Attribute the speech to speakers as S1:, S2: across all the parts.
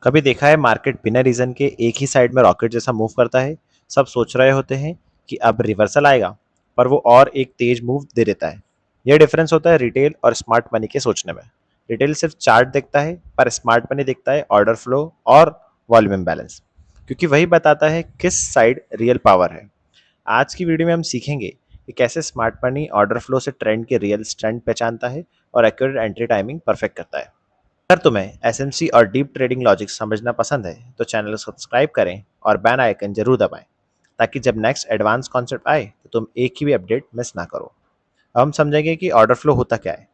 S1: कभी देखा है मार्केट बिना रीजन के एक ही साइड में रॉकेट जैसा मूव करता है। सब सोच रहे होते हैं कि अब रिवर्सल आएगा, पर वो और एक तेज मूव दे देता है। यह डिफरेंस होता है रिटेल और स्मार्ट मनी के सोचने में। रिटेल सिर्फ चार्ट देखता है, पर स्मार्ट मनी देखता है ऑर्डर फ्लो और वॉल्यूम इम्बैलेंस, क्योंकि वही बताता है किस साइड रियल पावर है। आज की वीडियो में हम सीखेंगे कि कैसे स्मार्ट मनी ऑर्डर फ्लो से ट्रेंड के रियल स्ट्रेंथ पहचानता है और एक्यूरेट एंट्री टाइमिंग परफेक्ट करता है। अगर तुम्हें एसएमसी और डीप ट्रेडिंग लॉजिक समझना पसंद है तो चैनल को सब्सक्राइब करें और बेल आइकन जरूर दबाएं, ताकि जब नेक्स्ट एडवांस कॉन्सेप्ट आए तो तुम एक ही भी अपडेट मिस ना करो। अब हम समझेंगे कि ऑर्डर फ्लो होता क्या है।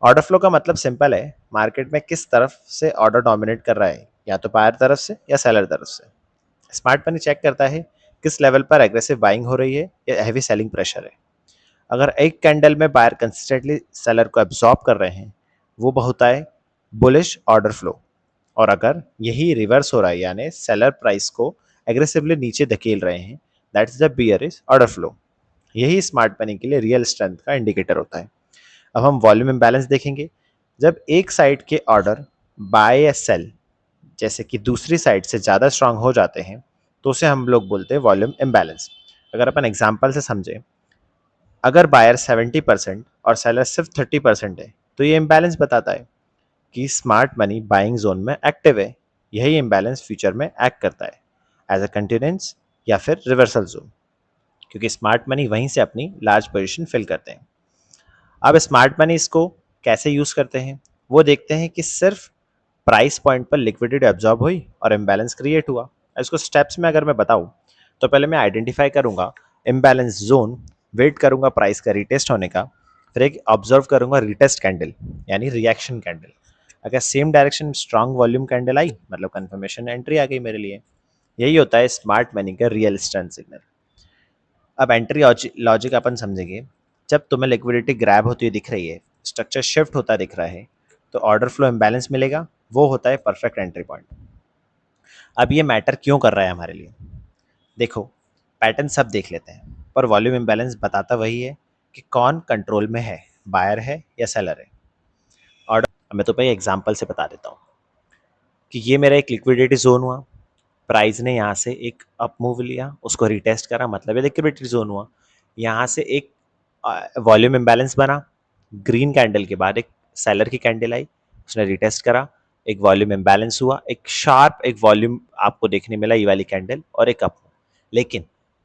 S1: ऑर्डर फ्लो का मतलब सिंपल है, मार्केट में किस तरफ से ऑर्डर डोमिनेट कर रहा है, या तो बायर तरफ से या सेलर तरफ से। स्मार्ट मनी चेक करता है किस लेवल पर एग्रेसिव बाइंग हो रही है या हैवी सेलिंग प्रेशर है। अगर एक कैंडल में बायर कंसिस्टेंटली सेलर को एब्जॉर्ब कर रहे हैं, वो होता है बुलिश ऑर्डर फ्लो। और अगर यही रिवर्स हो रहा है, यानी सेलर प्राइस को एग्रेसिवली नीचे धकेल रहे हैं, that's the bearish order flow. यही स्मार्ट मनी के लिए रियल स्ट्रेंथ का इंडिकेटर होता है। अब हम वॉल्यूम इम्बैलेंस देखेंगे। जब एक साइड के ऑर्डर बाय या सेल जैसे कि दूसरी साइड से ज़्यादा स्ट्रांग हो जाते हैं, तो उसे हम लोग बोलते हैं वॉल्यूम इम्बैलेंस। अगर अपन एग्जाम्पल से समझें, अगर बायर 70% और सेलर सिर्फ 30% है, तो ये इम्बैलेंस बताता है कि स्मार्ट मनी बाइंग जोन में एक्टिव है। यही इम्बैलेंस फ्यूचर में एक्ट करता है एज अ कंटिन्यूंस या फिर रिवर्सल जोन, क्योंकि स्मार्ट मनी वहीं से अपनी लार्ज पोजीशन फिल करते हैं। अब स्मार्ट मनी इसको कैसे यूज करते हैं, वो देखते हैं कि सिर्फ प्राइस पॉइंट पर लिक्विडिटी एब्जॉर्ब हुई और इम्बैलेंस क्रिएट हुआ। इसको स्टेप्स में अगर मैं बताऊं, तो पहले मैं आइडेंटिफाई करूंगा इम्बैलेंस जोन, वेट करूंगा प्राइस का रिटेस्ट होने का, फिर एक ऑब्जर्व करूंगा रिटेस्ट कैंडल यानी रिएक्शन कैंडल। अगर same direction strong volume candle आई, मतलब कंफर्मेशन एंट्री आ गई मेरे लिए। यही होता है स्मार्ट मनी का रियल स्ट्रेंथ सिग्नल। अब एंट्री लॉजिक अपन समझेंगे। जब तुम्हें लिक्विडिटी ग्रैब होती हुई दिख रही है, स्ट्रक्चर शिफ्ट होता दिख रहा है, तो ऑर्डर फ्लो इम्बैलेंस मिलेगा। वो होता है परफेक्ट एंट्री पॉइंट। अब ये मैटर क्यों कर रहा है हमारे लिए, देखो, पैटर्न सब देख लेते हैं, पर वॉल्यूम इम्बैलेंस बताता वही है कि कौन कंट्रोल में है, बायर है या सेलर है। ऑर्डर मैं तो भाई एग्जांपल से बता देता हूँ कि ये मेरा एक लिक्विडिटी जोन हुआ। प्राइस ने यहाँ से एक अप मूव लिया, उसको रिटेस्ट करा, मतलब ये लिक्विडिटी जोन हुआ। यहाँ से एक वॉल्यूम इम्बैलेंस बना। ग्रीन कैंडल के बाद एक सेलर की कैंडल आई, उसने रिटेस्ट करा, एक वॉल्यूम इम्बैलेंस हुआ, एक शार्प एक वॉल्यूम आपको देखने मिला, ये वाली कैंडल, और एक अप। लेकिन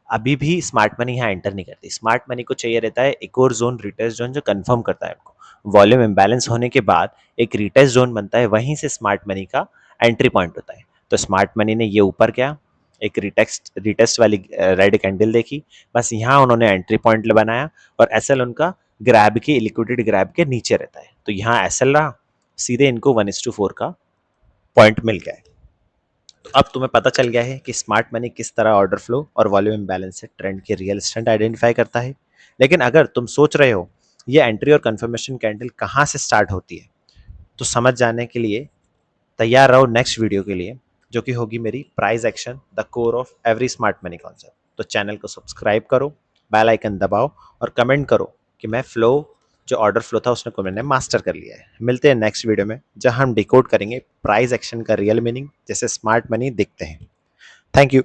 S1: अभी भी स्मार्ट मनी यहाँ एंटर नहीं करती। स्मार्ट मनी को चाहिए रहता है एक और जोन, रिटेस्ट जोन, जो कंफर्म करता है आपको। वॉल्यूम इम्बैलेंस होने के बाद एक रिटेस्ट जोन बनता है, वहीं से स्मार्ट मनी का एंट्री पॉइंट होता है। तो स्मार्ट मनी ने ये ऊपर क्या, एक रिटेस्ट रिटेस्ट वाली रेड कैंडल देखी, बस यहाँ उन्होंने एंट्री पॉइंट बनाया। और एसएल उनका ग्रैब के लिक्विडिटी ग्रैब के नीचे रहता है, तो यहाँ एसएल रहा, सीधे इनको 1:4 का पॉइंट मिल गया है। तो अब तुम्हें पता चल गया है कि स्मार्ट मनी किस तरह ऑर्डर फ्लो और वॉल्यूम इम्बैलेंस से ट्रेंड के रियल स्ट्रेंथ आइडेंटिफाई करता है। लेकिन अगर तुम सोच रहे हो ये एंट्री और कंफर्मेशन कैंडल कहाँ से स्टार्ट होती है, तो समझ जाने के लिए तैयार रहो नेक्स्ट वीडियो के लिए, जो कि होगी मेरी price action, the core of every smart money concept. तो चैनल को सब्सक्राइब करो, बेल आइकन दबाओ और कमेंट करो कि मैं फ्लो, जो ऑर्डर फ्लो था उसने को मैंने मास्टर कर लिया है। मिलते हैं नेक्स्ट वीडियो में, जहां हम डिकोड करेंगे प्राइस एक्शन का रियल मीनिंग, जैसे स्मार्ट मनी दिखते हैं। Thank you.